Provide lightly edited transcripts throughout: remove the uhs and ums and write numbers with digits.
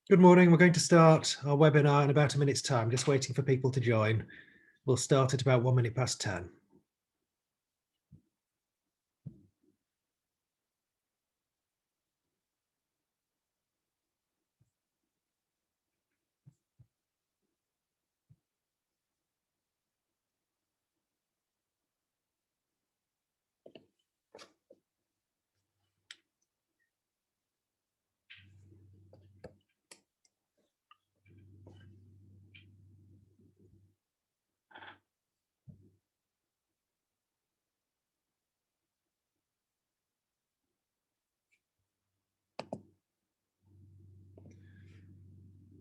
Good morning. We're going to start our webinar in about a minute's time, just waiting for people to join. We'll start at about 1 minute past 10.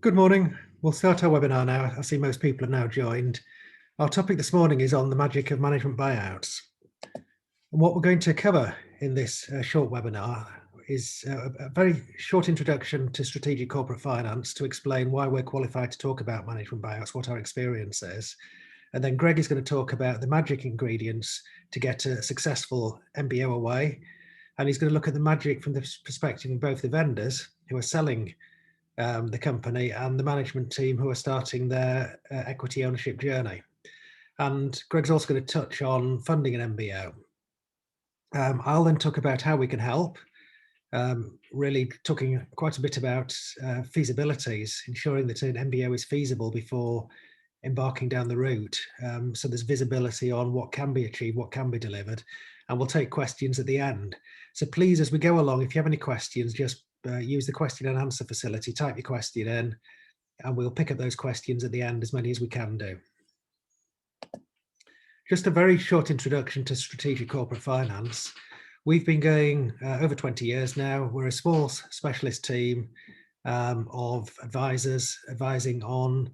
Good morning. We'll start our webinar now. I see most people have now joined. Our topic this morning is on the magic of management buyouts. And what we're going to cover in this short webinar is a very short introduction to strategic corporate finance to explain why we're qualified to talk about management buyouts, what our experience is. And then Greg is going to talk about the magic ingredients to get a successful MBO away. And he's going to look at the magic from the perspective of both the vendors who are selling the company and the management team who are starting their equity ownership journey. And Greg's also going to touch on funding an MBO. I'll then talk about how we can help, really talking quite a bit about feasibilities, ensuring that an MBO is feasible before embarking down the route. So there's visibility on what can be achieved, what can be delivered, and we'll take questions at the end. So please, as we go along, if you have any questions, just use the question and answer facility, type your question in, and we'll pick up those questions at the end, as many as we can do. Just a very short introduction to strategic corporate finance. We've been going over 20 years now. We're a small specialist team of advisors advising on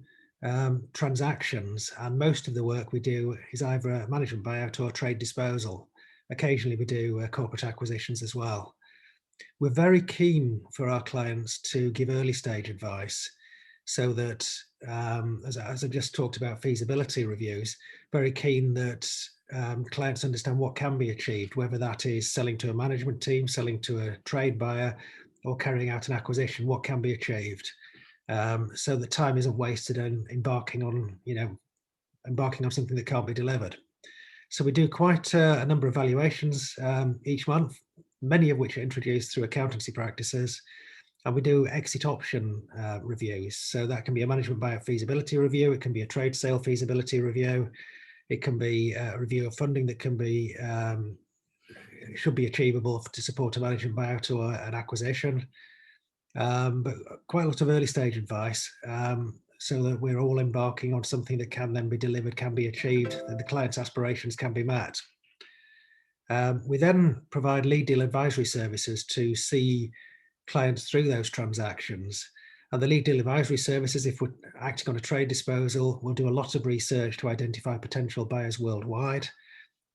transactions, and most of the work we do is either a management buyout or trade disposal. Occasionally we do corporate acquisitions as well. We're very keen for our clients to give early stage advice, so that as I just talked about feasibility reviews, very keen that clients understand what can be achieved, whether that is selling to a management team, selling to a trade buyer, or carrying out an acquisition, what can be achieved. So the time isn't wasted on embarking on something that can't be delivered. So we do quite a number of valuations each month, many of which are introduced through accountancy practices. And we do exit option reviews. So that can be a management buyout feasibility review. It can be a trade sale feasibility review. It can be a review of funding that can be, should be achievable to support a management buyout or an acquisition. But quite a lot of early stage advice, so that we're all embarking on something that can then be delivered, can be achieved, and the client's aspirations can be met. We then provide lead deal advisory services to see clients through those transactions. And the lead deal advisory services, if we're acting on a trade disposal, we'll do a lot of research to identify potential buyers worldwide.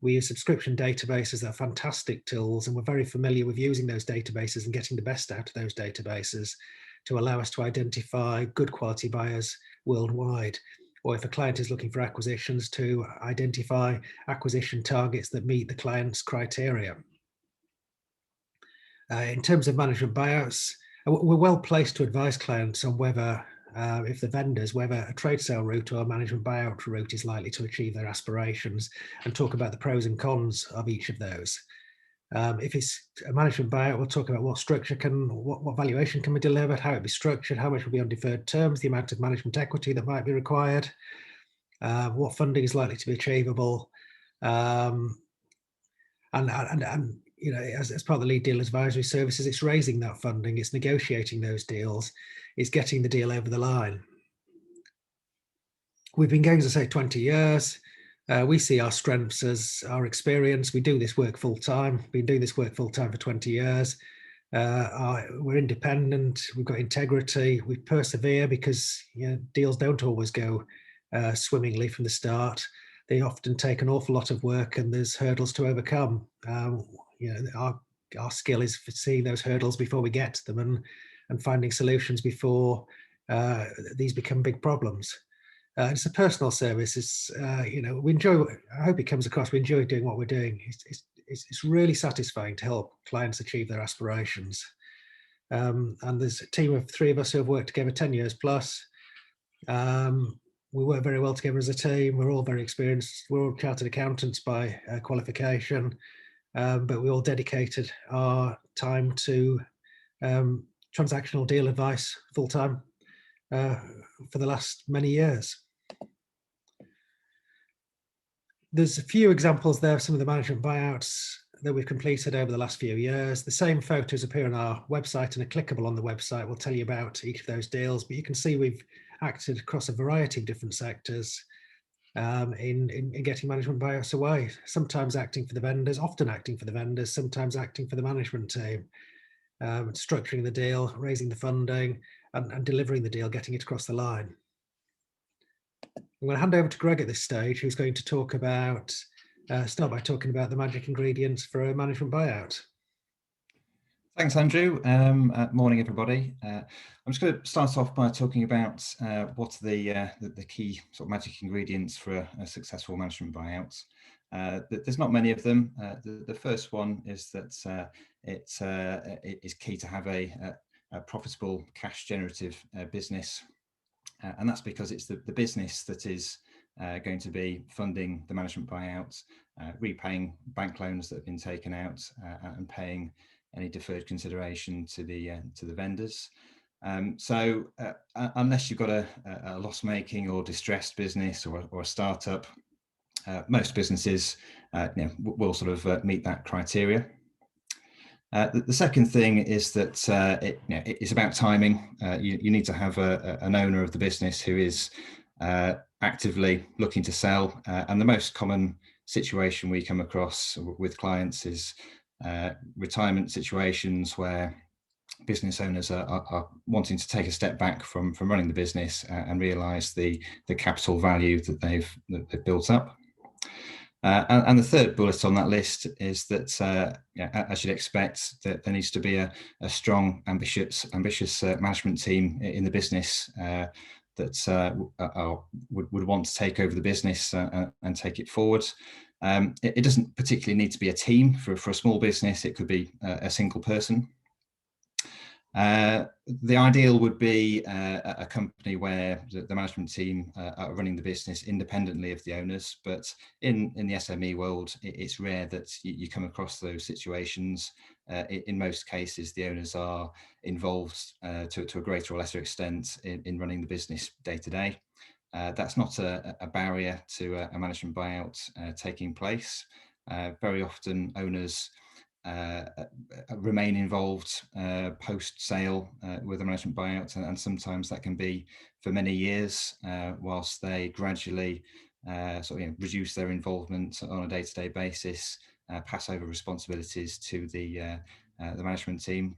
We use subscription databases that are fantastic tools, and we're very familiar with using those databases and getting the best out of those databases to allow us to identify good quality buyers worldwide. Or if a client is looking for acquisitions, to identify acquisition targets that meet the client's criteria. In terms of management buyouts, we're well placed to advise clients on whether, if the vendors, whether a trade sale route or a management buyout route is likely to achieve their aspirations, and talk about the pros and cons of each of those. If it's a management buyout, we'll talk about what structure what valuation can be delivered, how it be structured, how much will be on deferred terms, the amount of management equity that might be required, what funding is likely to be achievable, and you know, as part of the lead deal advisory services, it's raising that funding, it's negotiating those deals, it's getting the deal over the line. We've been going, as I say, 20 years. We see our strengths as our experience. We do this work full time. Been doing this work full time for 20 years. We're independent. We've got integrity. We persevere because, you know, deals don't always go swimmingly from the start. They often take an awful lot of work, and there's hurdles to overcome. You know, our skill is for seeing those hurdles before we get to them, and finding solutions before these become big problems. It's a personal service. It's you know, we enjoy. I hope it comes across. We enjoy doing what we're doing. It's really satisfying to help clients achieve their aspirations. And there's a team of 3 of us who have worked together 10 years plus. We work very well together as a team. We're all very experienced. We're all chartered accountants by qualification, but we all dedicated our time to transactional deal advice full time for the last many years. There's a few examples there of some of the management buyouts that we've completed over the last few years. The same photos appear on our website and are clickable on the website. We'll tell you about each of those deals, but you can see we've acted across a variety of different sectors in getting management buyouts away, sometimes acting for the vendors, often acting for the vendors, sometimes acting for the management team, structuring the deal, raising the funding, and delivering the deal, getting it across the line. I'm going to hand over to Greg at this stage, who's going to talk about, start by talking about the magic ingredients for a management buyout. Thanks, Andrew. Morning, everybody. I'm just going to start off by talking about what are the key sort of magic ingredients for a successful management buyout. There's not many of them. The first one is that it is key to have a profitable, cash-generative business. And that's because it's the business that is going to be funding the management buyouts, repaying bank loans that have been taken out, and paying any deferred consideration to the vendors. So unless you've got a loss-making or distressed business or a startup, most businesses will sort of meet that criteria. The second thing is that it's about timing. You need to have an owner of the business who is actively looking to sell. And the most common situation we come across with clients is retirement situations where business owners are wanting to take a step back from running the business and realise the capital value that they've built up. And the third bullet on that list is that, as you'd expect, that there needs to be a strong, ambitious management team in the business that would want to take over the business and take it forward. It doesn't particularly need to be a team. For a small business, it could be a single person. The ideal would be a company where the management team are running the business independently of the owners, but in the SME world, it's rare that you come across those situations. In most cases, the owners are involved to a greater or lesser extent in running the business day to day. That's not a barrier to a management buyout taking place. Very often owners remain involved post-sale with a management buyout, and sometimes that can be for many years, whilst they gradually reduce their involvement on a day-to-day basis, pass over responsibilities to the management team.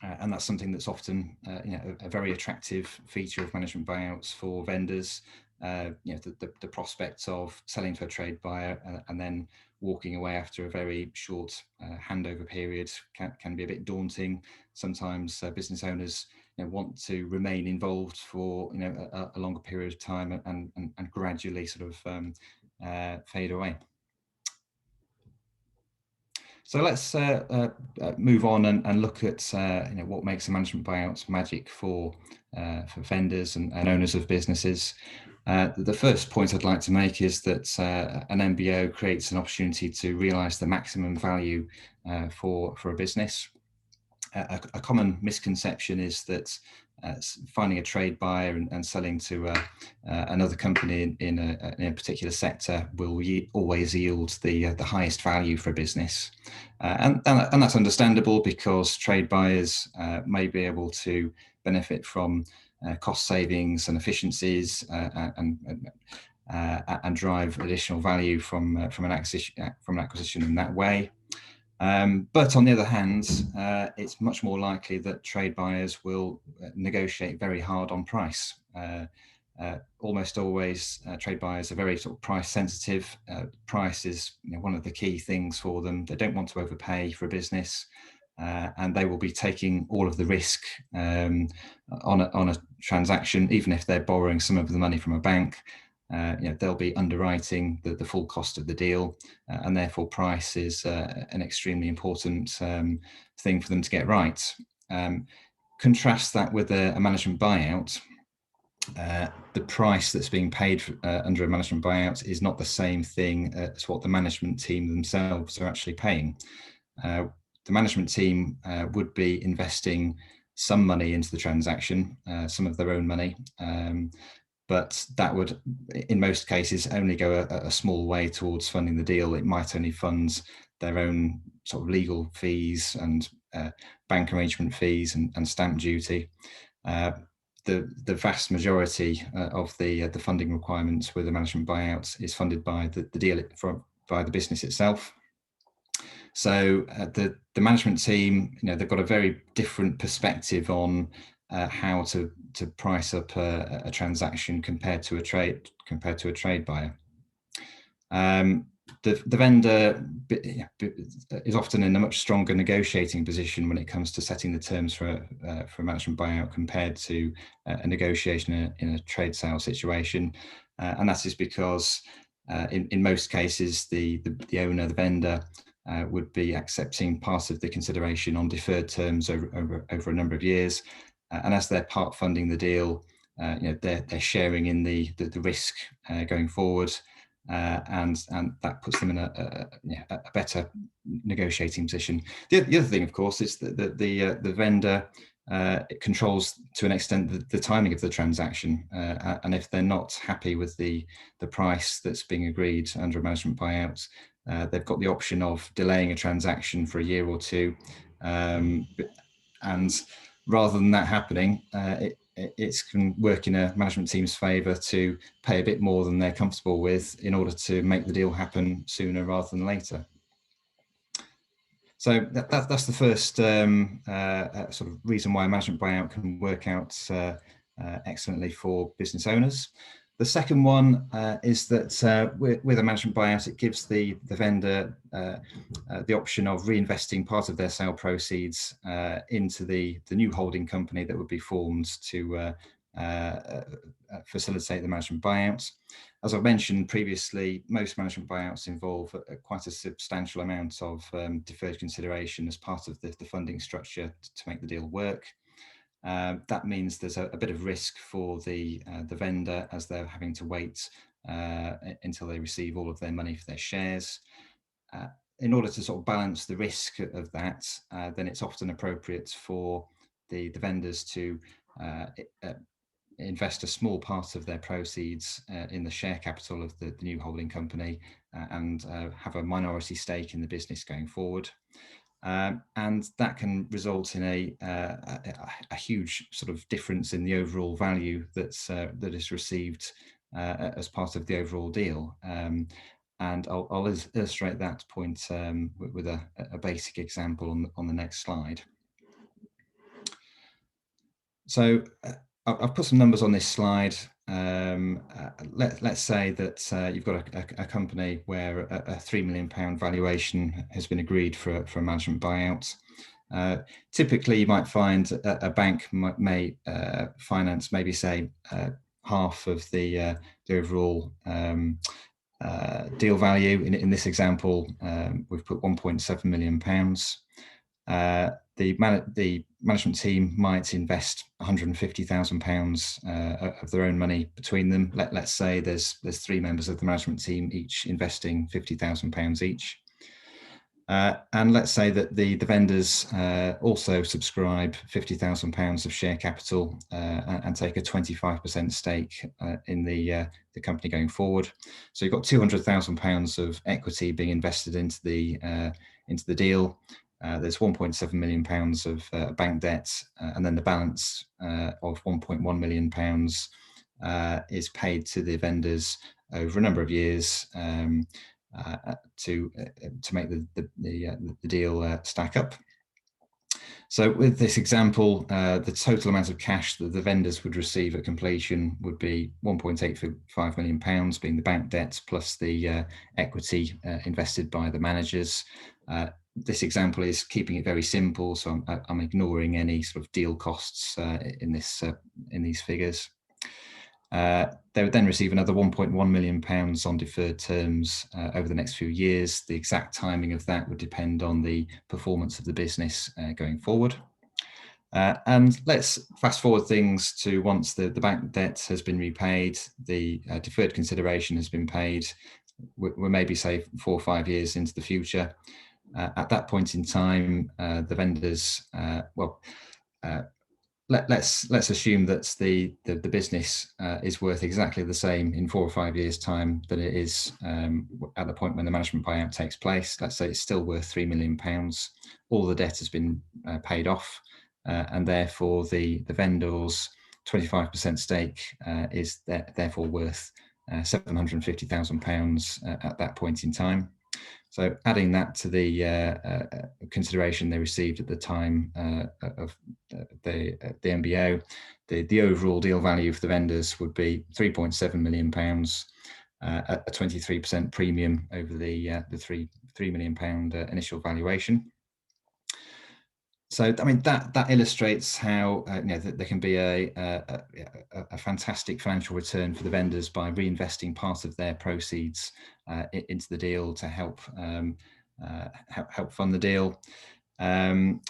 And that's something that's often a very attractive feature of management buyouts for vendors. The prospect of selling to a trade buyer and then walking away after a very short handover period can be a bit daunting. Sometimes business owners want to remain involved for a longer period of time and gradually sort of fade away. So let's move on and look at what makes a management buyout magic for vendors and owners of businesses. The first point I'd like to make is that an MBO creates an opportunity to realise the maximum value for a business. A common misconception is that finding a trade buyer and selling to another company in a particular sector will always yield the highest value for a business. And that's understandable, because trade buyers may be able to benefit from cost savings and efficiencies and drive additional value from an acquisition in that way. But on the other hand, it's much more likely that trade buyers will negotiate very hard on price. Almost always, trade buyers are very sort of price sensitive. Price is one of the key things for them. They don't want to overpay for a business, and they will be taking all of the risk on a transaction, even if they're borrowing some of the money from a bank. They'll be underwriting the full cost of the deal, and therefore price is an extremely important thing for them to get right. contrast that with a management buyout, the price that's being paid under a management buyout is not the same thing as what the management team themselves are actually paying. The management team would be investing some money into the transaction, some of their own money, but that would, in most cases, only go a small way towards funding the deal. It might only fund their own sort of legal fees and bank arrangement fees and stamp duty. The vast majority of the funding requirements with the management buyouts is funded by the deal by the business itself. So the management team, they've got a very different perspective on how to price up a transaction compared to a trade buyer. The vendor is often in a much stronger negotiating position when it comes to setting the terms for a management buyout compared to a negotiation in a trade sale situation, and that is because in most cases the owner, the vendor, would be accepting part of the consideration on deferred terms over a number of years, and as they're part funding the deal, they're sharing in the risk going forward. And that puts them in a better negotiating position. The other thing, of course, is that the vendor it controls to an extent the timing of the transaction, and if they're not happy with the price that's being agreed under a management buyout, they've got the option of delaying a transaction for a year or two, and rather than that happening, it can work in a management team's favour to pay a bit more than they're comfortable with in order to make the deal happen sooner rather than later. So that's the first sort of reason why a management buyout can work out excellently for business owners. The second one is that with a management buyout, it gives the vendor the option of reinvesting part of their sale proceeds into the new holding company that would be formed to facilitate the management buyout. As I've mentioned previously, most management buyouts involve quite a substantial amount of deferred consideration as part of the funding structure to make the deal work. That means there's a bit of risk for the vendor as they're having to wait until they receive all of their money for their shares. In order to sort of balance the risk of that, then it's often appropriate for the vendors to invest a small part of their proceeds in the share capital of the new holding company and have a minority stake in the business going forward. And that can result in a huge sort of difference in the overall value that is received as part of the overall deal. And I'll illustrate that point with a basic example on the next slide. So I've put some numbers on this slide. Let's say that you've got a company where a £3 million valuation has been agreed for a management buyout. Typically, you might find a bank may finance maybe say half of the overall deal value. In this example, we've put £1.7 million. The management team might invest £150,000 of their own money between them. Let's say there's three members of the management team, each investing £50,000 each. And let's say that the vendors also subscribe £50,000 of share capital and take a 25% stake in the company going forward. So you've got £200,000 of equity being invested into the deal. There's £1.7 million of bank debt, and then the balance of £1.1 million is paid to the vendors over a number of years to make the deal stack up. So with this example, the total amount of cash that the vendors would receive at completion would be £1.85 million, being the bank debt plus the equity invested by the managers. This example is keeping it very simple, so I'm ignoring any sort of deal costs in these figures. They would then receive another £1.1 million on deferred terms over the next few years. The exact timing of that would depend on the performance of the business going forward. And let's fast forward things to once the bank debt has been repaid, the deferred consideration has been paid. We're maybe say 4 or 5 years into the future. At that point in time, the vendors, let's assume that the business is worth exactly the same in 4 or 5 years' time that it is at the point when the management buyout takes place. Let's say it's still worth £3 million. All the debt has been paid off, and therefore the vendor's 25% stake is therefore worth £750,000 at that point in time. So adding that to the consideration they received at the time of the MBO, the overall deal value for the vendors would be £3.7 million at a 23% premium over the £3 million initial valuation. So, I mean, that illustrates how there can be a fantastic financial return for the vendors by reinvesting part of their proceeds into the deal to help fund the deal. And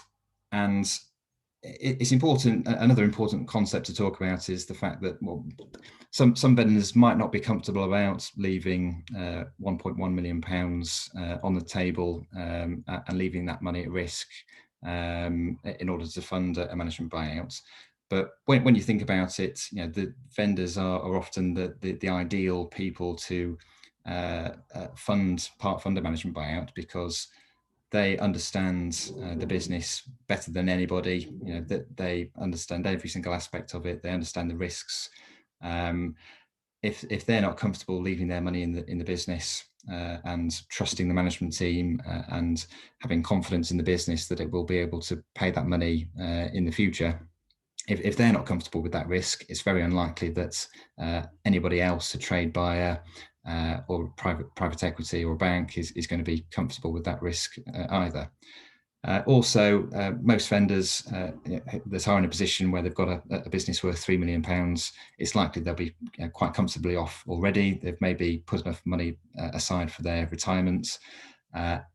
it's important. Another important concept to talk about is the fact that some vendors might not be comfortable about leaving £1.1 million on the table and leaving that money at risk in order to fund a management buyout. But when you think about it, the vendors are often the ideal people to fund a management buyout, because they understand the business better than anybody. That they understand every single aspect of it. They understand the risks. If they're not comfortable leaving their money in the business and trusting the management team and having confidence in the business that it will be able to pay that money in the future, if they're not comfortable with that risk, it's very unlikely that anybody else, a trade buyer or private equity or bank, is going to be comfortable with that risk either. Also, most vendors that are in a position where they've got a business worth £3 million, it's likely they'll be quite comfortably off already. They've maybe put enough money aside for their retirement.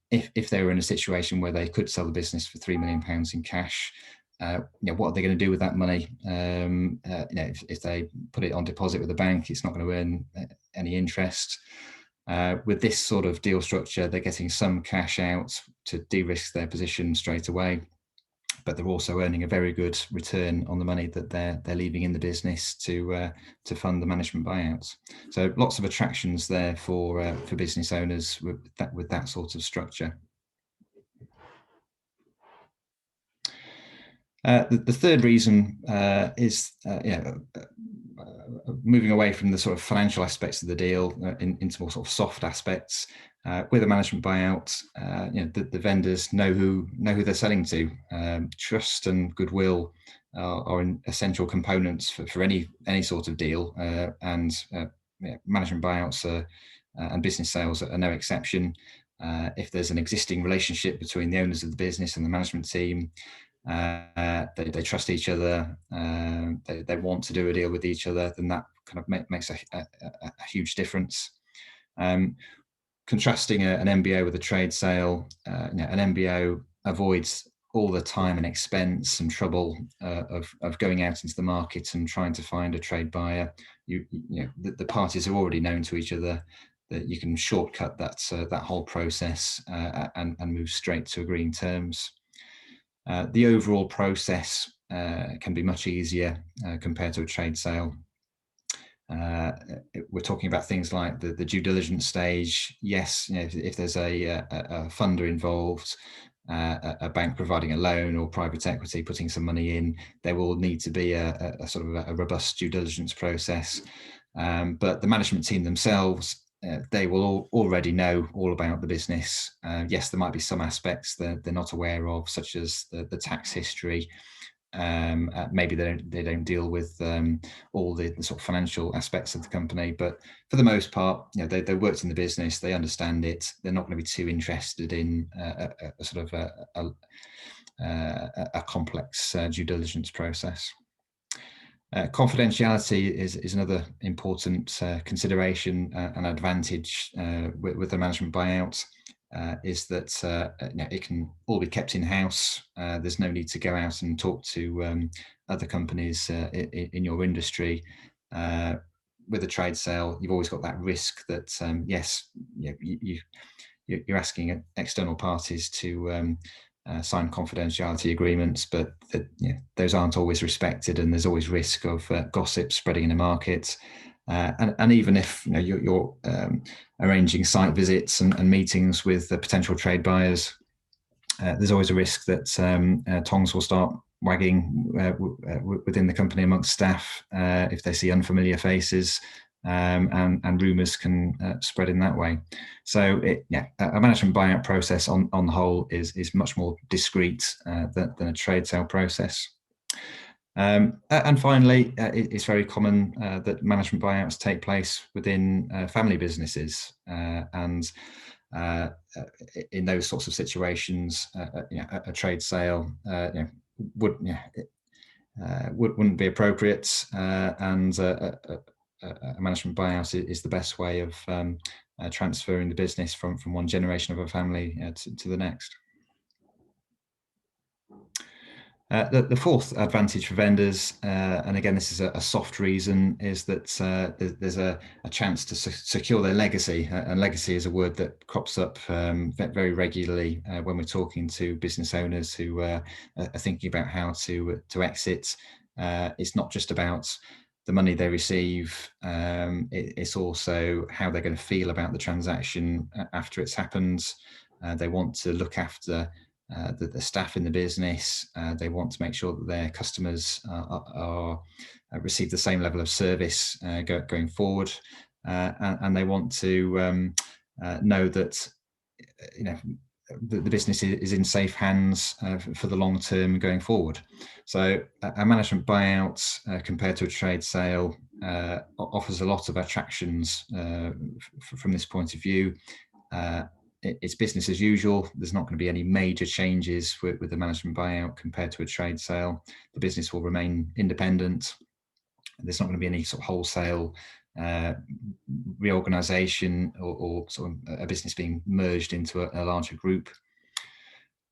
If they were in a situation where they could sell the business for £3 million in cash, what are they going to do with that money? If they put it on deposit with a bank, it's not going to earn any interest. With this sort of deal structure, they're getting some cash out to de-risk their position straight away, but they're also earning a very good return on the money that they're leaving in the business to fund the management buyouts. So lots of attractions there for business owners with that sort of structure. The third reason is moving away from the sort of financial aspects of the deal into more sort of soft aspects. With a management buyout, the vendors know who they're selling to. Trust and goodwill are essential components for any sort of deal, and management buyouts and business sales are no exception. If there's an existing relationship between the owners of the business and the management team, they trust each other, they want to do a deal with each other, then that kind of makes a huge difference. Contrasting an MBO with a trade sale, an MBO avoids all the time and expense and trouble of going out into the market and trying to find a trade buyer. The parties are already known to each other. That you can shortcut that whole process and move straight to agreeing terms. The overall process can be much easier compared to a trade sale. We're talking about things like the due diligence stage. Yes, if there's a funder involved, a bank providing a loan or private equity putting some money in, there will need to be a sort of a robust due diligence process. But the management team themselves, they will already know all about the business. Yes, there might be some aspects that they're not aware of, such as the tax history. Maybe they don't deal with all the sort of financial aspects of the company, but for the most part, they worked in the business, they understand it. They're not going to be too interested in a sort of a complex due diligence process. Confidentiality is another important consideration and advantage with the management buyout. is that it can all be kept in-house. There's no need to go out and talk to other companies in your industry. With a trade sale, you've always got that risk that yes, you're asking external parties to sign confidentiality agreements, but those aren't always respected, and there's always risk of gossip spreading in the market. And even if you're arranging site visits and meetings with the potential trade buyers, there's always a risk that tongues will start wagging within the company amongst staff if they see unfamiliar faces, and rumours can spread in that way. So a management buyout process on the whole is much more discreet than a trade sale process. And finally, it's very common that management buyouts take place within family businesses, and in those sorts of situations, a trade sale wouldn't be appropriate, and a management buyout is the best way of transferring the business from one generation of a family to the next. The fourth advantage for vendors, and again, this is a soft reason, is that there's a chance to secure their legacy. And legacy is a word that crops up very regularly when we're talking to business owners who are thinking about how to exit. It's not just about the money they receive, it's also how they're going to feel about the transaction after it's happened. They want to look after the staff in the business. They want to make sure that their customers receive the same level of service going forward, and they want to know that the business is in safe hands for the long term going forward. So a management buyout compared to a trade sale offers a lot of attractions from this point of view. It's business as usual. There's not going to be any major changes with the management buyout compared to a trade sale. The business will remain independent. There's not going to be any sort of wholesale reorganization or sort of a business being merged into a larger group.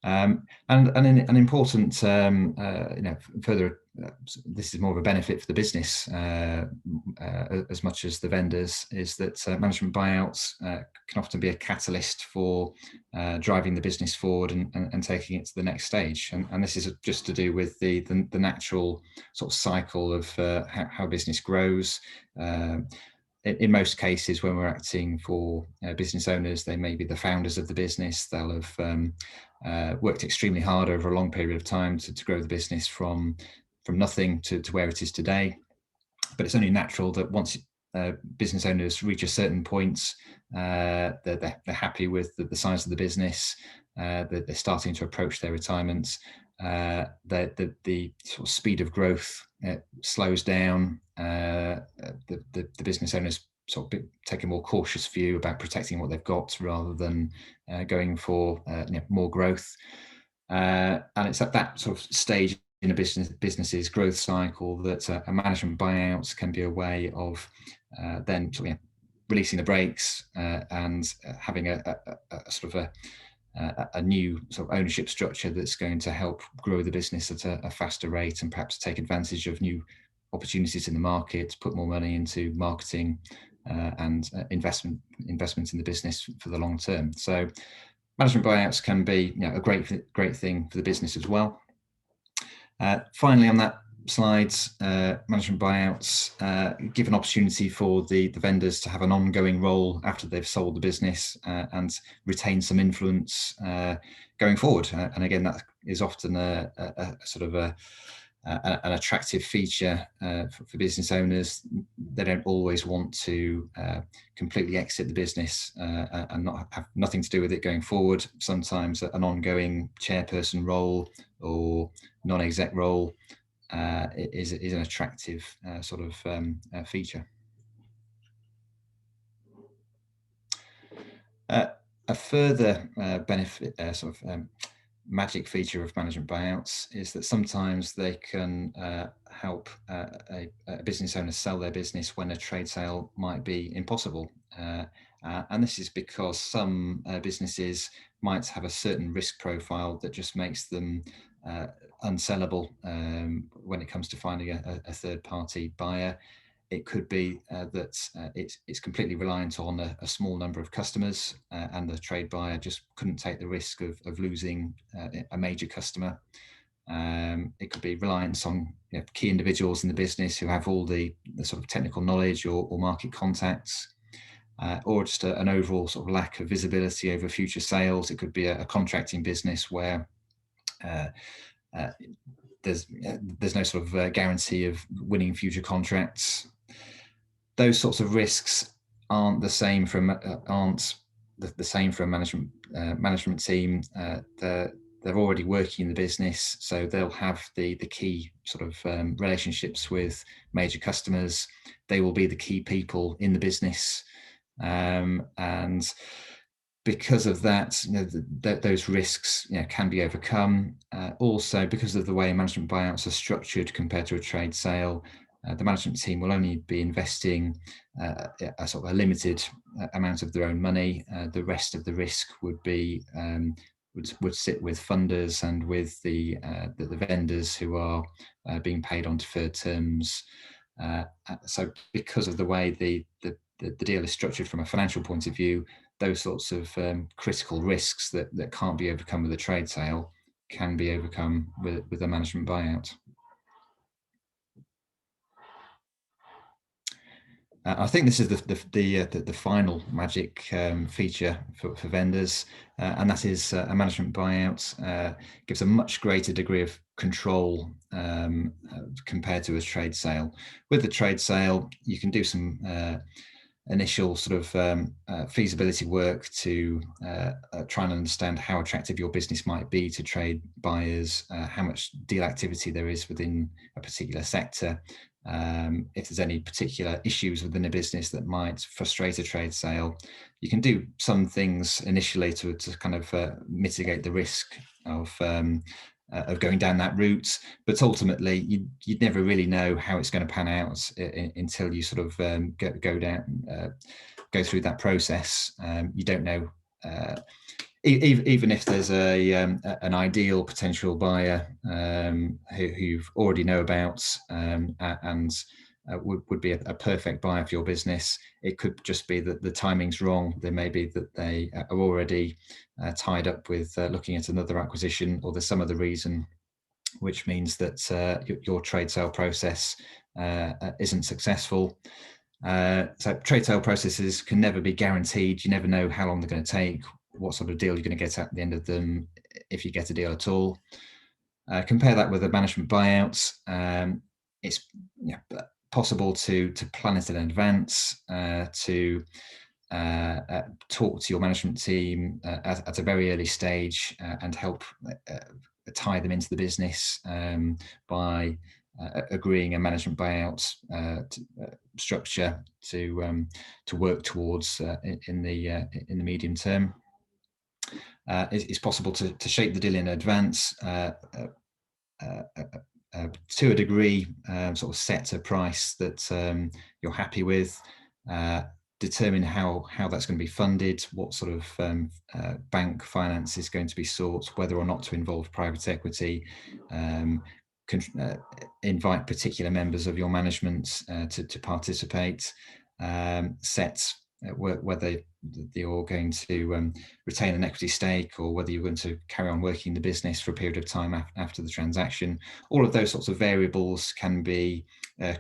And an important, further, this is more of a benefit for the business as much as the vendors, is that management buyouts can often be a catalyst for driving the business forward and taking it to the next stage. And this is just to do with the natural sort of cycle of how business grows. In most cases, when we're acting for business owners, they may be the founders of the business. They'll have worked extremely hard over a long period of time to grow the business from nothing to where it is today. But it's only natural that once business owners reach a certain point, they're happy with the size of the business, they're starting to approach their retirement. The sort of speed of growth slows down. The business owners sort of take a more cautious view about protecting what they've got rather than going for more growth. And it's at that sort of stage in a business's growth cycle that a management buyout can be a way of then sort of, releasing the brakes and having a sort of a new sort of ownership structure that's going to help grow the business at a faster rate and perhaps take advantage of new opportunities in the market, put more money into marketing and investment in the business for the long term. So management buyouts can be a great thing for the business as well. Finally, on that slide, management buyouts give an opportunity for the vendors to have an ongoing role after they've sold the business and retain some influence going forward. And again, that is often a sort of an attractive feature for business owners. They don't always want to completely exit the business and not have nothing to do with it going forward. Sometimes an ongoing chairperson role or non-exec role is an attractive sort of feature. A further benefit, sort of magic feature of management buyouts, is that sometimes they can help a business owner sell their business when a trade sale might be impossible. And this is because some businesses might have a certain risk profile that just makes them unsellable when it comes to finding a third-party buyer. It could be that it's completely reliant on a small number of customers, and the trade buyer just couldn't take the risk of losing a major customer. It could be reliance on key individuals in the business who have all the sort of technical knowledge or market contacts, or just an overall sort of lack of visibility over future sales. It could be a contracting business where there's no sort of guarantee of winning future contracts. Those sorts of risks aren't the same for a management team. They're already working in the business, so they'll have the key sort of relationships with major customers. They will be the key people in the business, and because of that, those risks can be overcome. Also, because of the way management buyouts are structured compared to a trade sale, the management team will only be investing a sort of a limited amount of their own money. The rest of the risk would be would sit with funders and with the vendors who are being paid on deferred terms. So, because of the way the deal is structured from a financial point of view, those sorts of critical risks that can't be overcome with a trade sale can be overcome with a management buyout. I think this is the final magic feature for vendors, and that is a management buyout gives a much greater degree of control compared to a trade sale. With the trade sale, you can do some initial sort of feasibility work to try and understand how attractive your business might be to trade buyers, how much deal activity there is within a particular sector, if there's any particular issues within a business that might frustrate a trade sale. You can do some things initially to kind of mitigate the risk of going down that route, but ultimately you'd never really know how it's going to pan out until you sort of go through that process. You don't know, even if there's an ideal potential buyer who you already know about and would be a perfect buyer for your business. It could just be that the timing's wrong. There may be that they are already tied up with looking at another acquisition, or there's some other reason which means that your trade sale process isn't successful. So trade sale processes can never be guaranteed. You never know how long they're going to take, what sort of deal you're going to get at the end of them, if you get a deal at all. Compare that with a management buyout. It's possible to plan it in advance, to talk to your management team at a very early stage and help tie them into the business by agreeing a management buyout structure to work towards in the medium term. It's possible to shape the deal in advance to a degree, sort of set a price that you're happy with, determine how that's going to be funded, what sort of bank finance is going to be sought, whether or not to involve private equity, invite particular members of your management to participate, set whether you're going to retain an equity stake or whether you're going to carry on working the business for a period of time after the transaction. All of those sorts of variables can be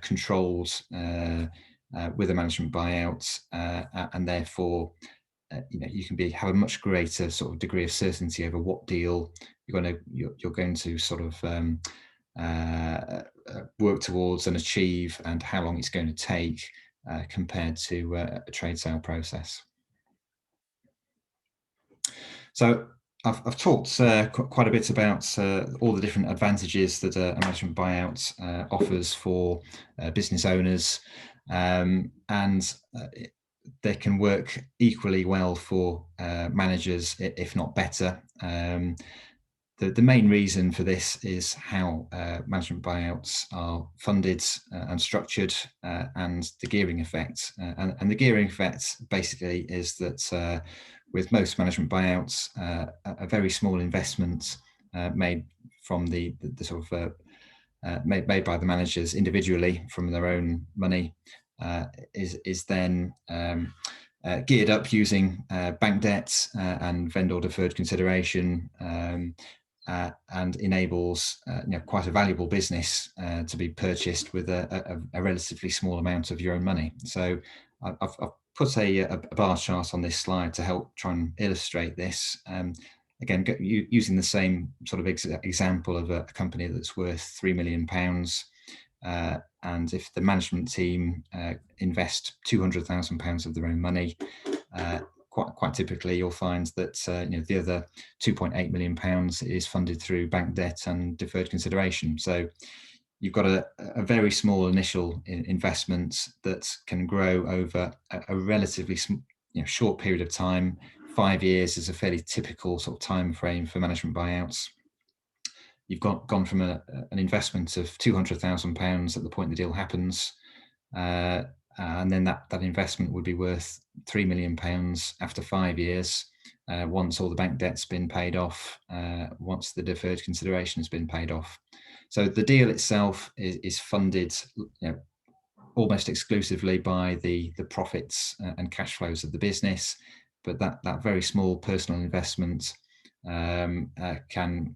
controlled with a management buyout, and therefore you can have a much greater sort of degree of certainty over what deal you're going to sort of work towards and achieve, and how long it's going to take compared to a trade sale process. So I've talked quite a bit about all the different advantages that a management buyout offers for business owners, and they can work equally well for managers, if not better. The main reason for this is how management buyouts are funded and structured, and the gearing effect. And the gearing effect basically is that with most management buyouts, a very small investment made from the sort of made by the managers individually from their own money is then geared up using bank debt and vendor deferred consideration, and enables quite a valuable business to be purchased with a relatively small amount of your own money. So I've put a bar chart on this slide to help try and illustrate this. Again, using the same sort of example of a company that's worth £3 million, and if the management team invest £200,000 of their own money, quite typically you'll find that the other £2.8 million is funded through bank debt and deferred consideration. So you've got a very small initial investment that can grow over a relatively short period of time. 5 years is a fairly typical sort of time frame for management buyouts. You've gone from an investment of £200,000 at the point the deal happens, and then that investment would be worth £3 million after 5 years, once all the bank debt's been paid off, once the deferred consideration has been paid off. So the deal itself is funded almost exclusively by the profits and cash flows of the business, but that very small personal investment can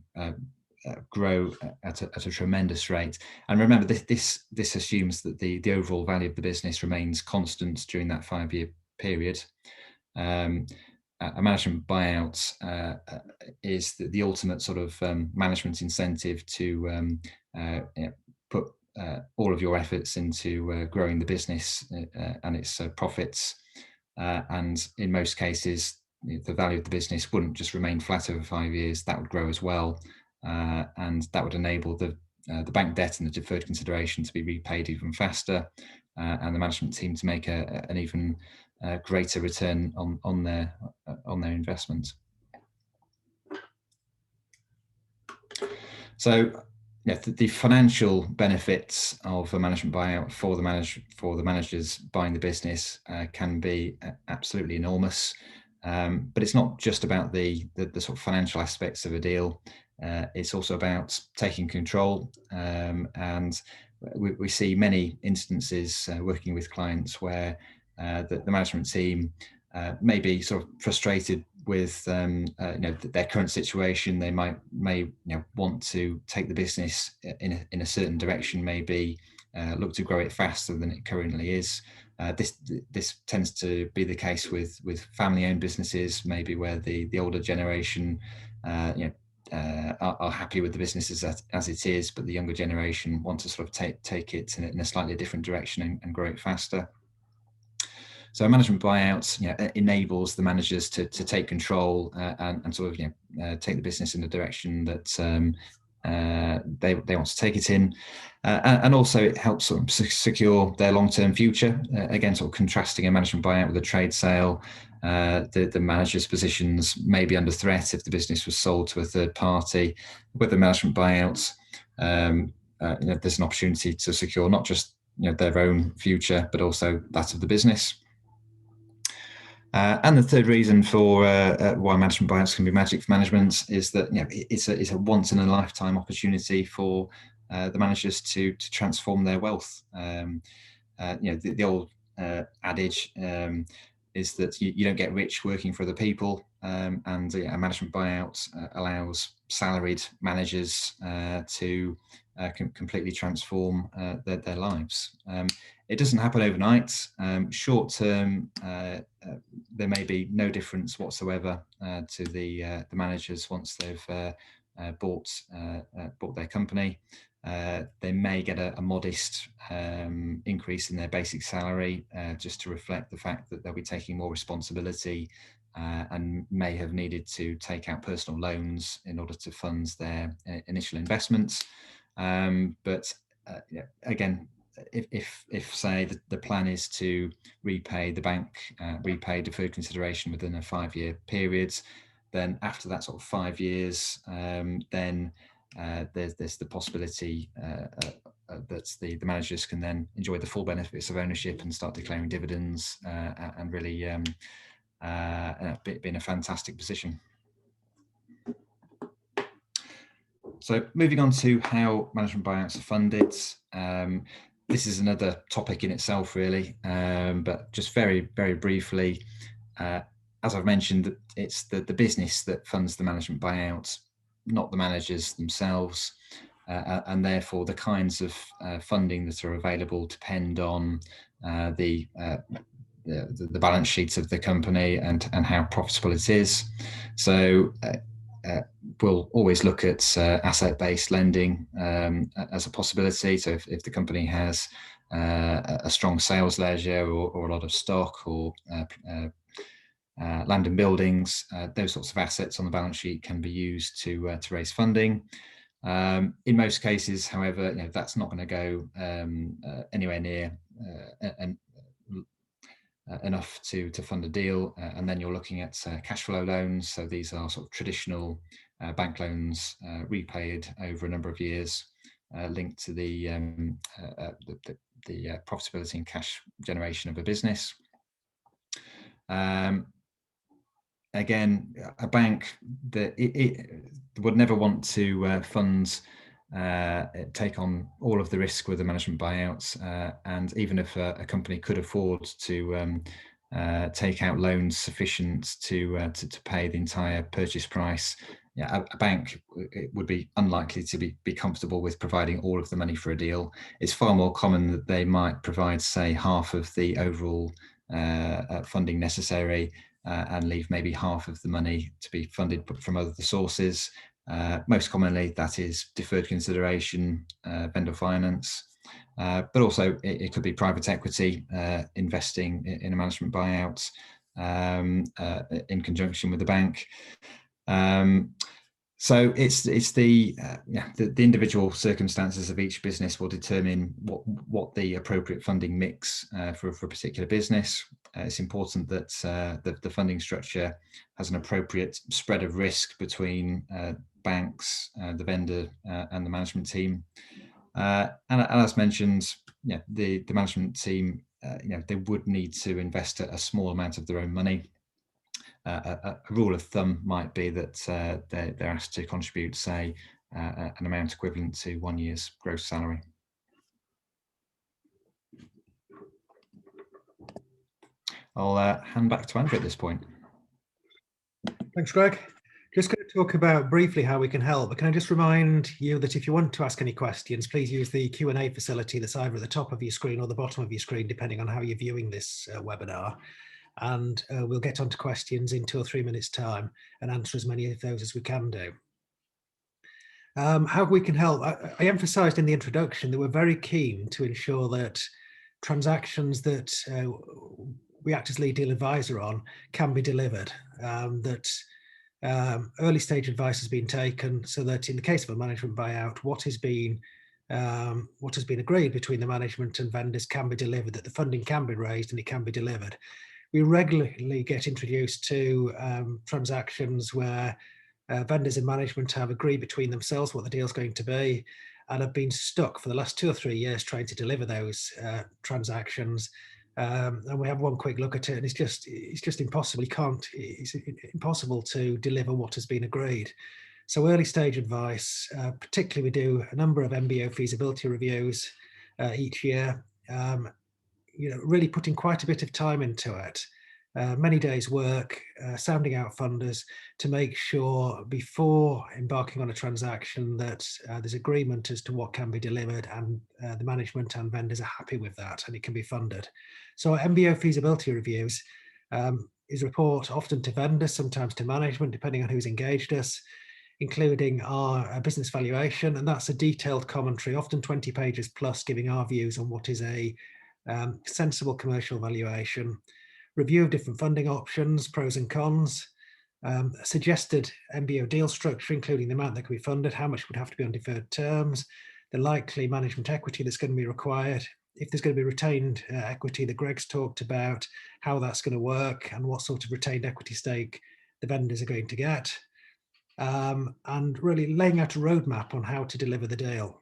grow at a tremendous rate. And remember, this assumes that the overall value of the business remains constant during that 5-year period. A management buyout is the ultimate sort of management incentive to put all of your efforts into growing the business and its profits. And in most cases, the value of the business wouldn't just remain flat over 5 years, that would grow as well. And that would enable the bank debt and the deferred consideration to be repaid even faster, and the management team to make an even greater return on their investment. So the financial benefits of a management buyout for the managers buying the business can be absolutely enormous. But it's not just about the sort of financial aspects of a deal. It's also about taking control, and we see many instances working with clients where the management team may be sort of frustrated with their current situation. They may want to take the business in a certain direction, maybe look to grow it faster than it currently is. This tends to be the case with family-owned businesses, maybe where the older generation are happy with the business as it is, but the younger generation want to sort of take it in a slightly different direction and grow it faster. So a management buyout enables the managers to take control and sort of take the business in the direction that they want to take it in, and also it helps sort of secure their long-term future. Again, sort of contrasting a management buyout with a trade sale, the manager's positions may be under threat if the business was sold to a third party. With the management buyouts, there's an opportunity to secure not just their own future, but also that of the business. And the third reason for why management buyouts can be magic for management is that it's a once in a lifetime opportunity for the managers to transform their wealth. The old adage is that you don't get rich working for other people, and a management buyout allows salaried managers to completely transform their lives. It doesn't happen overnight. Short term, there may be no difference whatsoever to the managers once they've bought their company. They may get a modest increase in their basic salary just to reflect the fact that they'll be taking more responsibility and may have needed to take out personal loans in order to fund their initial investments. But again, if say the plan is to repay the bank, repay deferred consideration within a 5-year period, then after that sort of 5 years, then there's the possibility that the managers can then enjoy the full benefits of ownership and start declaring dividends, and really be in a fantastic position. So moving on to how management buyouts are funded. This is another topic in itself, really, but just very, very briefly, as I've mentioned, it's the business that funds the management buyout, not the managers themselves, and therefore the kinds of funding that are available depend on the balance sheets of the company and how profitable it is. So we'll always look at asset-based lending as a possibility. So if the company has a strong sales ledger or a lot of stock or land and buildings, those sorts of assets on the balance sheet can be used to raise funding. In most cases, however, that's not going to go anywhere near enough to fund a deal, and then you're looking at cash flow loans. So these are sort of traditional bank loans repaid over a number of years, linked to the profitability and cash generation of a business. Again, a bank that it would never want to take on all of the risk with the management buyouts, and even if a company could afford to take out loans sufficient to pay the entire purchase price, a bank would be unlikely to be comfortable with providing all of the money for a deal. It's far more common that they might provide, say, half of the overall funding necessary, and leave maybe half of the money to be funded from other sources. Most commonly, that is deferred consideration, vendor finance, but also it could be private equity investing in a management buyout in conjunction with the bank. So it's the individual circumstances of each business will determine what the appropriate funding mix for a particular business. It's important that the funding structure has an appropriate spread of risk between banks, the vendor, and the management team. And as mentioned, the management team, they would need to invest a small amount of their own money. A rule of thumb might be that they're asked to contribute, say, an amount equivalent to 1 year's gross salary. I'll hand back to Andrew at this point. Thanks, Greg. Just going to talk about briefly how we can help. But can I just remind you that if you want to ask any questions, please use the Q&A facility that's either at the top of your screen or the bottom of your screen, depending on how you're viewing this webinar. And we'll get onto questions in 2 or 3 minutes time and answer as many of those as we can do. How we can help, I emphasized in the introduction that we're very keen to ensure that transactions that we act as lead deal advisor on can be delivered, that early stage advice has been taken, so that in the case of a management buyout, what has been agreed between the management and vendors can be delivered, that the funding can be raised and it can be delivered. We regularly get introduced to transactions where vendors and management have agreed between themselves what the deal's going to be, and have been stuck for the last 2 or 3 years trying to deliver those transactions. And we have one quick look at it, and it's just impossible. It's impossible to deliver what has been agreed. So early stage advice, particularly we do a number of MBO feasibility reviews each year. Really putting quite a bit of time into it, many days work, sounding out funders to make sure before embarking on a transaction that there's agreement as to what can be delivered, and the management and vendors are happy with that and it can be funded. So MBO feasibility reviews is a report often to vendors, sometimes to management, depending on who's engaged us, including our business valuation, and that's a detailed commentary, often 20 pages plus, giving our views on what is a sensible commercial valuation, review of different funding options, pros and cons, suggested MBO deal structure, including the amount that can be funded, how much would have to be on deferred terms, the likely management equity that's going to be required, if there's going to be retained equity that Greg's talked about, how that's going to work, and what sort of retained equity stake the vendors are going to get, and really laying out a roadmap on how to deliver the deal.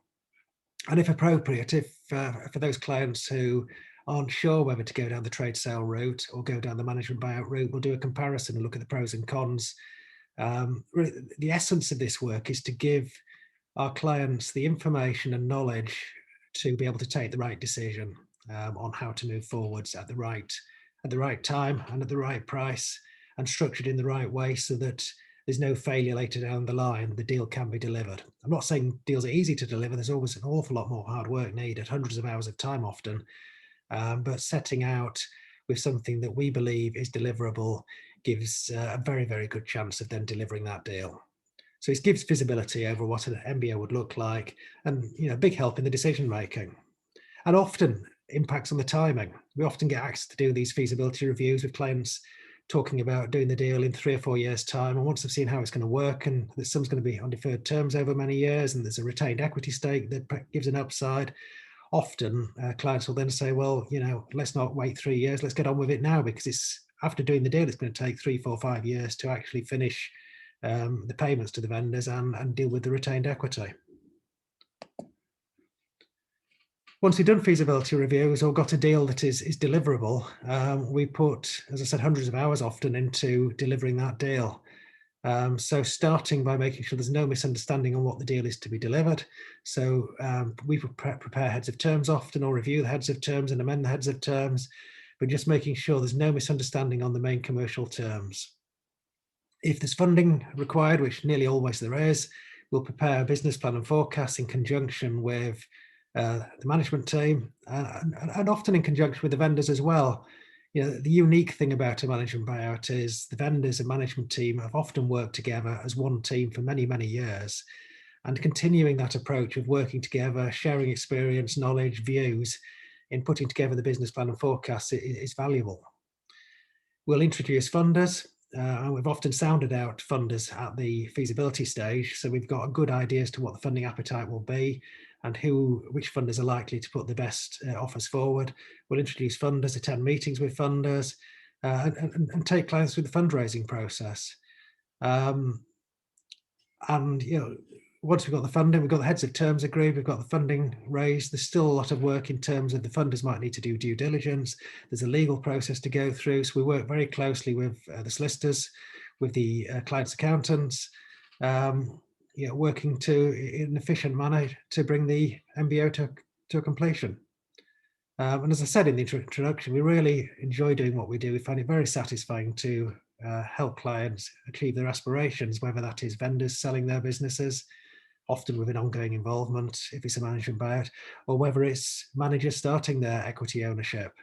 And if appropriate, if for those clients who aren't sure whether to go down the trade sale route or go down the management buyout route, we'll do a comparison and look at the pros and cons. Really, the essence of this work is to give our clients the information and knowledge to be able to take the right decision on how to move forwards at the right time and at the right price, and structured in the right way so that there's no failure later down the line. The deal can be delivered. I'm not saying deals are easy to deliver. There's always an awful lot more hard work needed, hundreds of hours of time often. But setting out with something that we believe is deliverable gives a very, very good chance of then delivering that deal. So it gives visibility over what an MBO would look like, and big help in the decision making, and often impacts on the timing. We often get asked to do these feasibility reviews with clients talking about doing the deal in 3 or 4 years' time, and once they've seen how it's going to work and that some's going to be on deferred terms over many years and there's a retained equity stake that gives an upside, often clients will then say, well, let's not wait 3 years, let's get on with it now, because it's after doing the deal, it's going to take 3, 4, 5 years to actually finish the payments to the vendors and deal with the retained equity. Once we've done feasibility reviews or got a deal that is deliverable, we put, as I said, hundreds of hours often into delivering that deal. So starting by making sure there's no misunderstanding on what the deal is to be delivered. So we prepare heads of terms often, or review the heads of terms and amend the heads of terms, but just making sure there's no misunderstanding on the main commercial terms. If there's funding required, which nearly always there is, we'll prepare a business plan and forecast in conjunction with the management team, and often in conjunction with the vendors as well. The unique thing about a management buyout is the vendors and management team have often worked together as one team for many, many years. And continuing that approach of working together, sharing experience, knowledge, views in putting together the business plan and forecast is valuable. We'll introduce funders. And we've often sounded out funders at the feasibility stage, so we've got a good idea as to what the funding appetite will be and which funders are likely to put the best offers forward. We'll introduce funders, attend meetings with funders, and take clients through the fundraising process. And once we've got the funding, we've got the heads of terms agreed, we've got the funding raised, there's still a lot of work in terms of the funders might need to do due diligence. There's a legal process to go through. So we work very closely with the solicitors, with the client's accountants, working in an efficient manner to bring the MBO to a completion. And as I said in the introduction, we really enjoy doing what we do. We find it very satisfying to help clients achieve their aspirations, whether that is vendors selling their businesses, often with an ongoing involvement if it's a management buyout, or whether it's managers starting their equity ownership.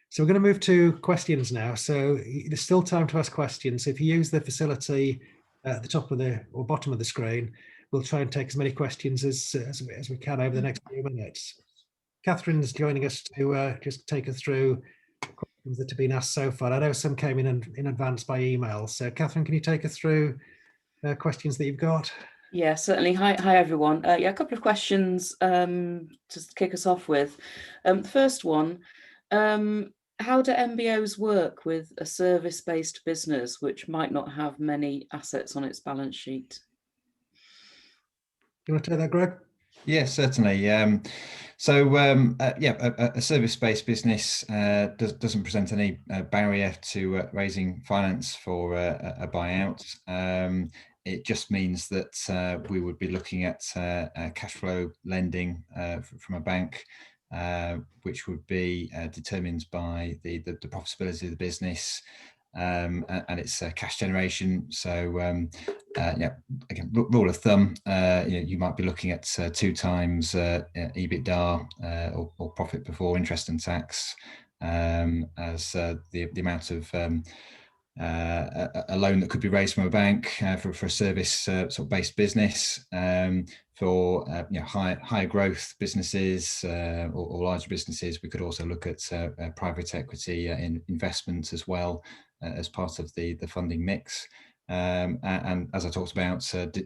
So we're going to move to questions now. So there's still time to ask questions. If you use the facility at the top of or bottom of the screen, we'll try and take as many questions as we can over the next few minutes. Catherine's joining us to just take us through questions that have been asked so far. I know some came in advance by email. So Catherine, can you take us through questions that you've got? Yeah, certainly. Hi everyone. Yeah, a couple of questions to kick us off with. The first one, how do MBOs work with a service-based business which might not have many assets on its balance sheet? You want to take that, Greg? Yes, certainly. A service-based business doesn't present any barrier to raising finance for a buyout. It just means that we would be looking at cash flow lending from a bank, which would be determined by the profitability of the business and its cash generation. So again, rule of thumb, you might be looking at 2 times EBITDA or profit before interest and tax as the amount of a loan that could be raised from a bank for a service sort of based business. For higher growth businesses or larger businesses, we could also look at private equity investment as well as part of the funding mix. And as I talked about,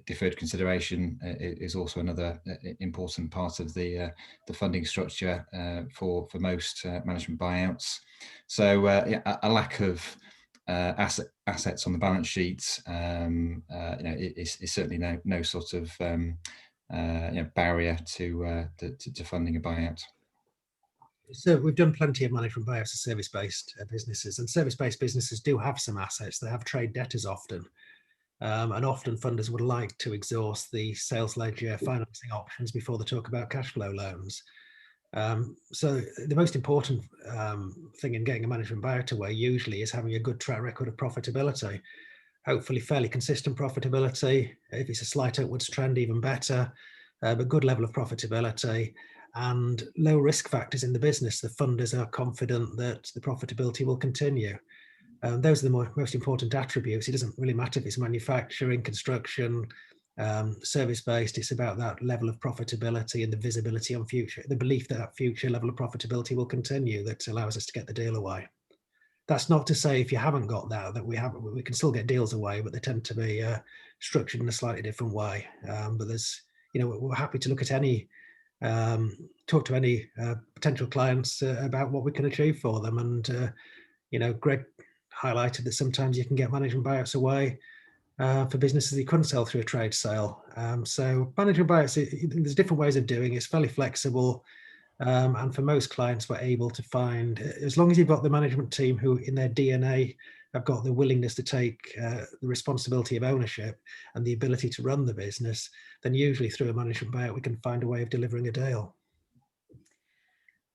deferred consideration is also another important part of the funding structure for most management buyouts. So a lack of assets on the balance sheet, it's certainly no sort of barrier to funding a buyout. So we've done plenty of management buyouts of service-based businesses, and service-based businesses do have some assets. They have trade debtors often, and often funders would like to exhaust the sales ledger financing options before they talk about cash flow loans. So the most important thing in getting a management buyout away usually is having a good track record of profitability, hopefully fairly consistent profitability. If it's a slight upwards trend, even better, but good level of profitability and low risk factors in the business. The funders are confident that the profitability will continue. Those are the most important attributes. It doesn't really matter if it's manufacturing, construction, service-based. It's about that level of profitability and the visibility on future, the belief that that future level of profitability will continue, that allows us to get the deal away. That's not to say if you haven't got that we can still get deals away, but they tend to be structured in a slightly different way. But there's, we're happy to look at any, talk to any potential clients about what we can achieve for them. And, Greg highlighted that sometimes you can get management buyouts away for businesses that you couldn't sell through a trade sale. So management buyouts, there's different ways of doing it. It's fairly flexible. And for most clients, we're able to find, as long as you've got the management team who in their DNA have got the willingness to take the responsibility of ownership and the ability to run the business, then usually through a management buyout, we can find a way of delivering a deal.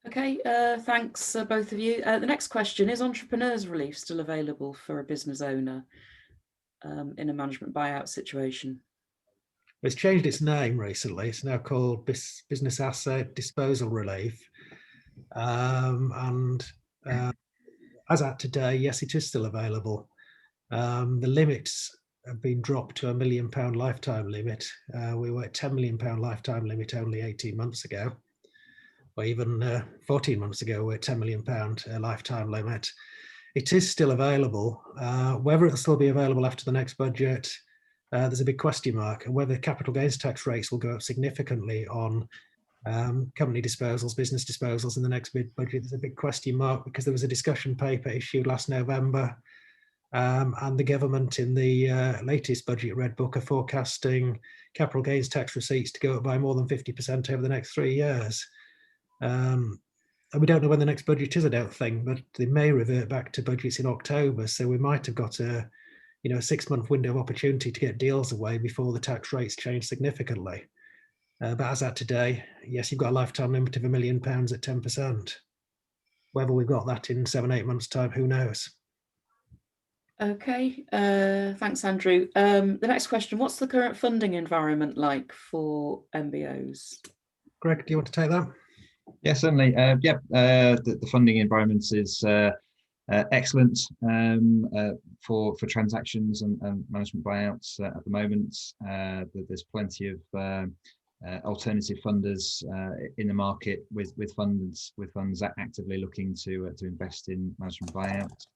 Okay, thanks both of you. The next question, is entrepreneurs relief still available for a business owner in a management buyout situation? It's changed its name recently. It's now called Business Asset Disposal Relief. And as at today, yes, it is still available. The limits have been dropped to £1 million lifetime limit. We were at £10 million lifetime limit only 18 months ago, or even 14 months ago, we're at £10 million lifetime limit. It is still available. Whether it'll still be available after the next budget, there's a big question mark. And whether capital gains tax rates will go up significantly on company disposals, business disposals in the next budget, there's a big question mark, because there was a discussion paper issued last November, and the government in the latest budget red book are forecasting capital gains tax receipts to go up by more than 50% over the next 3 years. And we don't know when the next budget is, I don't think, but they may revert back to budgets in October. So we might have got a 6-month window of opportunity to get deals away before the tax rates change significantly. But as at today, yes, you've got a lifetime limit of £1 million at 10%. Whether we've got that in 7-8 months' time, who knows? Okay, thanks, Andrew. The next question, what's the current funding environment like for MBOs? Greg, do you want to take that? Yeah, certainly. The funding environment is excellent for transactions and management buyouts at the moment. There's plenty of alternative funders in the market with funds actively looking to invest in management buyout.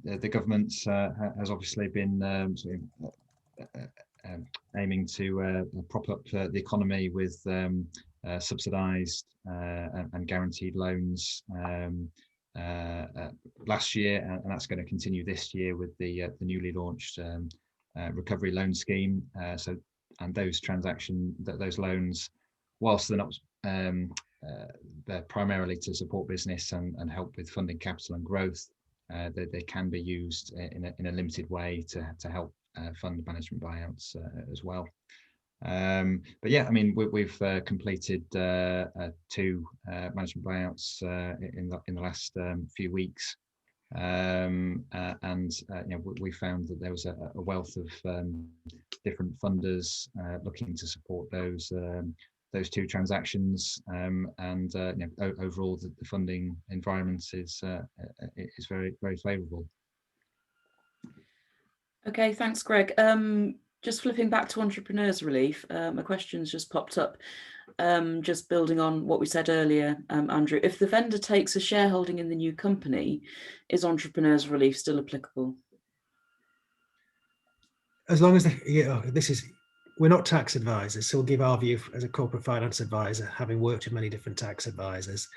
The government has obviously been aiming to prop up the economy with subsidised and guaranteed loans last year, and that's going to continue this year with the newly launched recovery loan scheme. And those those loans, whilst they're not they're primarily to support business and help with funding capital and growth, they can be used in a limited way to help fund management buyouts as well. But yeah, I mean, we've completed 2 management buyouts in the last few weeks, and we found that there was a wealth of different funders looking to support those 2 transactions, and overall the funding environment is very, very favourable. Okay, thanks, Greg. Just flipping back to entrepreneurs relief, a question's just popped up. Just building on what we said earlier, Andrew, if the vendor takes a shareholding in the new company, is entrepreneurs relief still applicable? As long as we're not tax advisors, so we'll give our view as a corporate finance advisor, having worked with many different tax advisors.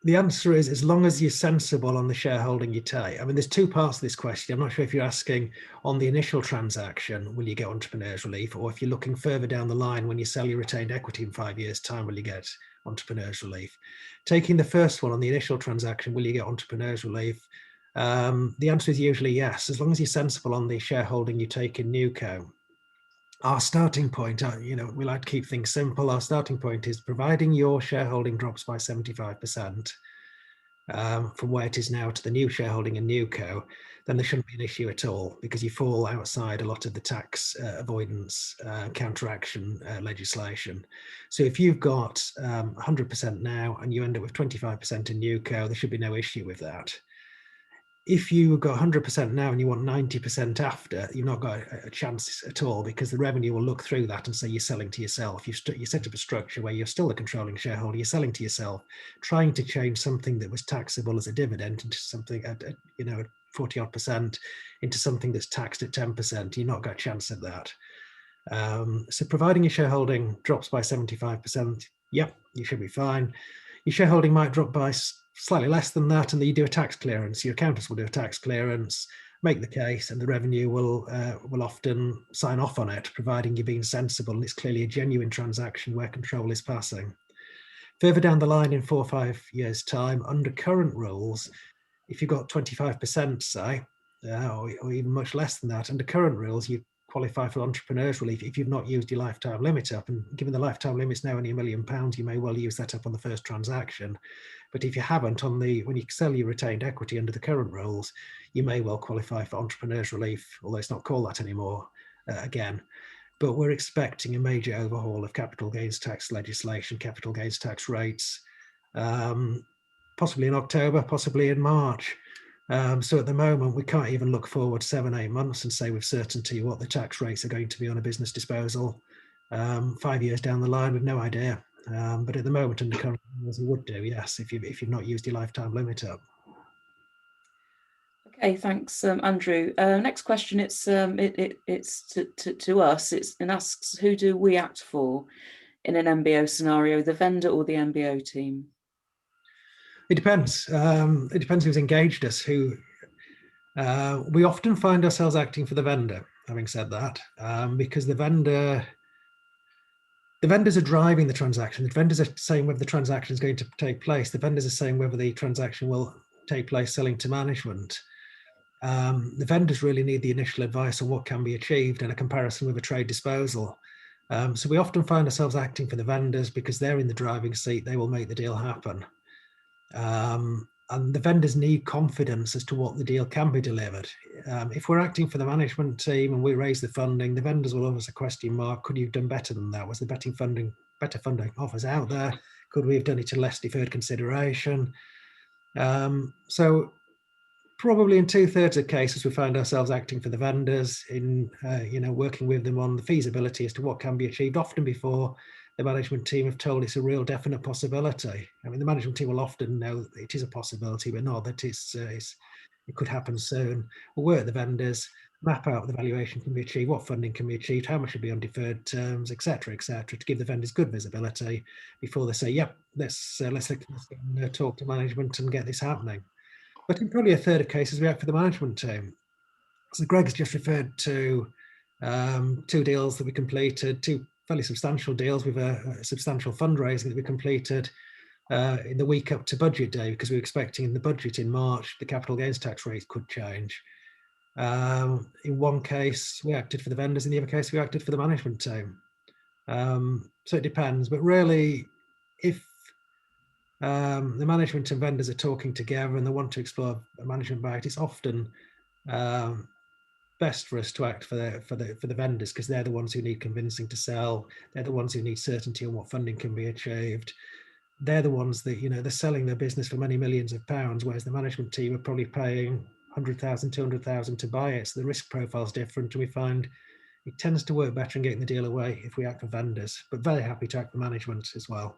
The answer is as long as you're sensible on the shareholding you take. I mean, there's two parts to this question. I'm not sure if you're asking on the initial transaction, will you get entrepreneurs relief? Or if you're looking further down the line, when you sell your retained equity in 5 years' time, will you get entrepreneurs relief? Taking the first one on the initial transaction, will you get entrepreneurs relief? The answer is usually yes, as long as you're sensible on the shareholding you take in Newco. Our starting point, we like to keep things simple. Our starting point is providing your shareholding drops by 75% from where it is now to the new shareholding in Newco, then there shouldn't be an issue at all, because you fall outside a lot of the tax avoidance counteraction legislation. So if you've got 100% now and you end up with 25% in Newco, there should be no issue with that. If you've got 100% now and you want 90% after, you've not got a chance at all, because the revenue will look through that and say you're selling to yourself. You set up a structure where you're still the controlling shareholder, you're selling to yourself, trying to change something that was taxable as a dividend into something at 40 odd percent into something that's taxed at 10%. You've not got a chance at that. So providing your shareholding drops by 75%, yep, you should be fine. Your shareholding might drop by slightly less than that, and then you do a tax clearance. Your accountants will do a tax clearance, make the case, and the revenue will often sign off on it, providing you're being sensible and it's clearly a genuine transaction where control is passing. Further down the line, in 4 or 5 years' time, under current rules, if you've got 25%, say, or even much less than that, under current rules, you qualify for entrepreneurs relief if you've not used your lifetime limit up. And given the lifetime limit's now only £1 million, you may well use that up on the first transaction. But if you haven't, when you sell your retained equity under the current rules, you may well qualify for entrepreneurs relief, although it's not called that anymore again. But we're expecting a major overhaul of capital gains tax legislation, capital gains tax rates, possibly in October, possibly in March. So at the moment, we can't even look forward 7, 8 months and say with certainty what the tax rates are going to be on a business disposal. 5 years down the line, we've no idea. But at the moment, under current rules, we would do, yes, if you've not used your lifetime limit up. Okay, thanks, Andrew. Next question. It's to us. It asks, who do we act for in an MBO scenario, the vendor or the MBO team? It depends. It depends who's engaged us. We often find ourselves acting for the vendor. Having said that, because the vendors are driving the transaction. The vendors are saying whether the transaction is going to take place. The vendors are saying whether the transaction will take place selling to management. The vendors really need the initial advice on what can be achieved and a comparison with a trade disposal. So we often find ourselves acting for the vendors because they're in the driving seat. They will make the deal happen. And the vendors need confidence as to what the deal can be delivered. If we're acting for the management team and we raise the funding, the vendors will always a question mark. Could you have done better than that? Was the better funding offers out there? Could we have done it at less deferred consideration? So probably in 2/3 of cases, we find ourselves acting for the vendors in, working with them on the feasibility as to what can be achieved, often before the management team have told it's a real definite possibility. I mean, the management team will often know that it is a possibility, but not that it could happen soon. We'll work with the vendors, map out the valuation can be achieved, what funding can be achieved, how much should be on deferred terms, etc., to give the vendors good visibility before they say, yep, let's talk to management and get this happening. But in probably 1/3 of cases, we act for the management team. So Greg has just referred to 2 deals that we completed, 2 fairly substantial deals with a substantial fundraising that we completed in the week up to budget day, because we were expecting in the budget in March, the capital gains tax rate could change. In one case, we acted for the vendors. In the other case, we acted for the management team. So it depends. But really, if the management and vendors are talking together and they want to explore a management buyout, it's often best for us to act for the vendors, because they're the ones who need convincing to sell. They're the ones who need certainty on what funding can be achieved. They're the ones that, they're selling their business for many millions of pounds, whereas the management team are probably paying 100,000, 200,000 to buy it. So the risk profile is different, and we find it tends to work better in getting the deal away if we act for vendors, but very happy to act for management as well.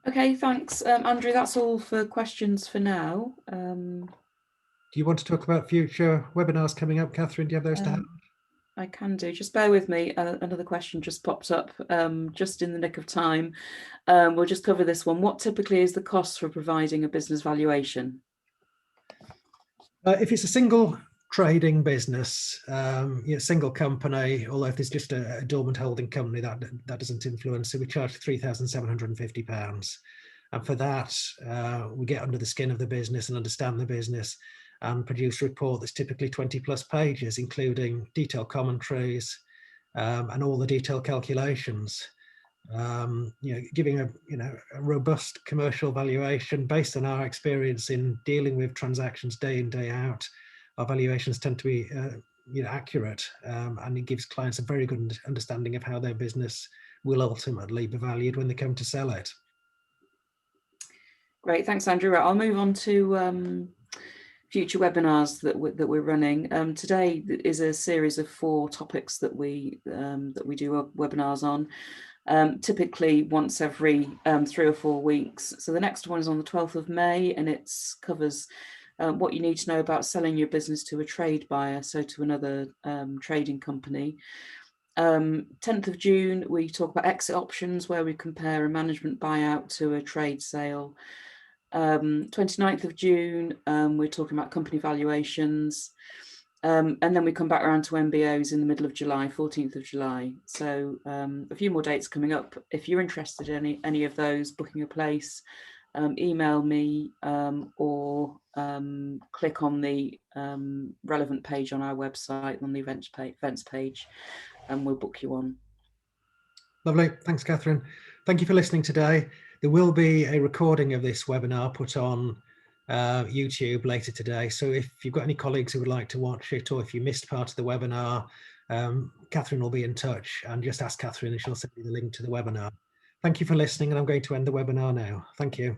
Okay, thanks, Andrew. That's all for questions for now. Do you want to talk about future webinars coming up, Catherine? Do you have those to hand? I can do. Just bear with me. Another question just popped up just in the nick of time. We'll just cover this one. What typically is the cost for providing a business valuation? If it's a single trading business, single company, although if there's just a dormant holding company, that doesn't influence it, we charge £3,750. And for that, we get under the skin of the business and understand the business and produce a report that's typically 20+ pages, including detailed commentaries and all the detailed calculations. Giving a robust commercial valuation based on our experience in dealing with transactions day in, day out. Our valuations tend to be accurate, and it gives clients a very good understanding of how their business will ultimately be valued when they come to sell it. Great, thanks, Andrew. Right, I'll move on to future webinars that we're running. Today is a series of 4 topics that we do webinars on. Typically once every 3 or 4 weeks. So the next one is on the 12th of May, and it covers what you need to know about selling your business to a trade buyer, so to another trading company. 10th of June, we talk about exit options, where we compare a management buyout to a trade sale. 29th of June, we're talking about company valuations. And then we come back around to MBOs in the middle of July, 14th of July. So a few more dates coming up. If you're interested in any of those, booking a place, email me or click on the relevant page on our website, on the events page, and we'll book you on. Lovely. Thanks, Catherine. Thank you for listening today. There will be a recording of this webinar put on YouTube later today. So if you've got any colleagues who would like to watch it, or if you missed part of the webinar, Catherine will be in touch, and just ask Catherine and she'll send you the link to the webinar. Thank you for listening, and I'm going to end the webinar now. Thank you.